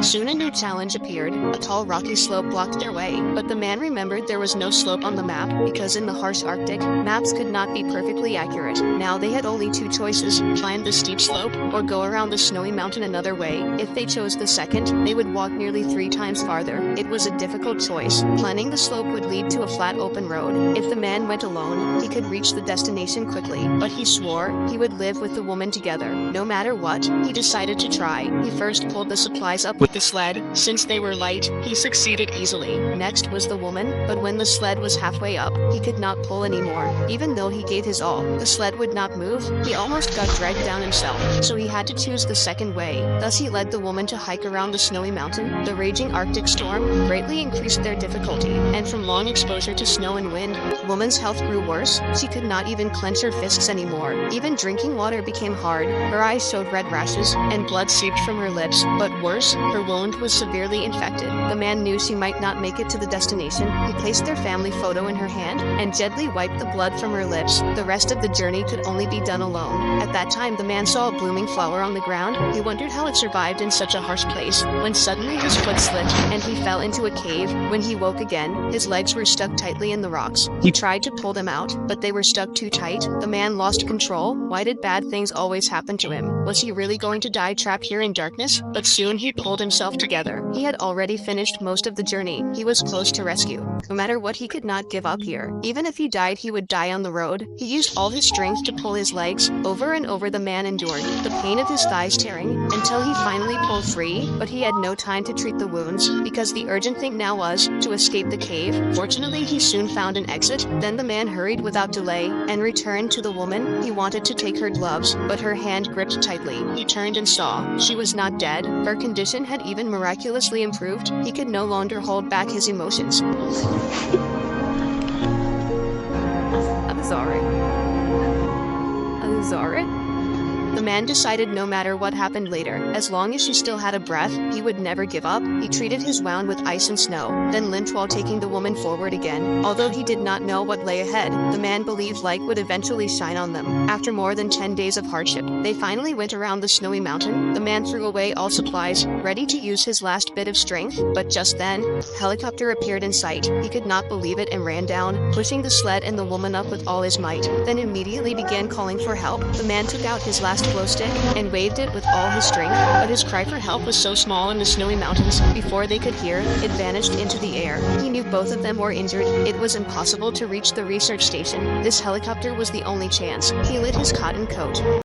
Soon a new challenge appeared. A tall rocky slope blocked their way, but the man remembered there was no slope on the map because in the harsh Arctic, maps could not be perfectly accurate. Now they had only two choices: climb the steep slope or go around the snowy mountain another way. If they chose the second, they would walk nearly 3 times farther. It was a difficult choice. Climbing the slope would lead to a flat open road. If the man went alone, he could reach the destination quickly, but he swore he would live with the woman together. No matter what, he decided to try. He first pulled the supplies up with the sled. Since they were light, he succeeded easily. Next was the woman, but when the sled was halfway up, he could not pull anymore. Even though he gave his all, the sled would not move. He almost got dragged down himself, so he had to choose the second way. Thus he led the woman to hike around the snowy mountain. The raging Arctic storm greatly increased their difficulty, and from long exposure to snow and wind, woman's health grew worse. She could not even clench her fists anymore. Even drinking water became hard. Her eyes showed red rashes, and blood seeped from her lips. But worse, her wound was severely infected. The man knew she might not make it to the destination. He placed their family photo in her hand and gently wiped the blood from her lips. The rest of the journey could only be done alone. At that time, the man saw a blooming flower on the ground. He wondered how it survived in such a harsh place, when suddenly his foot slipped and he fell into a cave. When he woke again, his legs were stuck tightly in the rocks. He tried to pull them out, but they were stuck too tight. The man lost control. Why did bad things always happen to him? Was he really going to die trapped here in darkness? But soon he pulled himself together. He had already finished most of the journey. He was close to rescue. No matter what, he could not give up here. Even if he died, he would die on the road. He used all his strength to pull his legs. Over and over the man endured, the pain of his thighs tearing, until he finally pulled free. But he had no time to treat the wounds, because the urgent thing now was to escape the cave. Fortunately, he soon found an exit. Then the man hurried without delay and returned to the woman. He wanted to take her gloves, but her hand gripped tightly. He turned and saw she was not dead. Her condition had even miraculously improved. He could no longer hold back his emotions. I'm sorry. I'm sorry. The man decided no matter what happened later, as long as she still had a breath, he would never give up. He treated his wound with ice and snow, then limped while taking the woman forward again. Although he did not know what lay ahead, the man believed light would eventually shine on them. After more than 10 days of hardship, they finally went around the snowy mountain. The man threw away all supplies, ready to use his last bit of strength, but just then, a helicopter appeared in sight. He could not believe it and ran down, pushing the sled and the woman up with all his might, then immediately began calling for help. The man took out his last glow stick and waved it with all his strength, but his cry for help was so small in the snowy mountains, before they could hear, it vanished into the air. He knew both of them were injured. It was impossible to reach the research station. This helicopter was the only chance. He lit his cotton coat.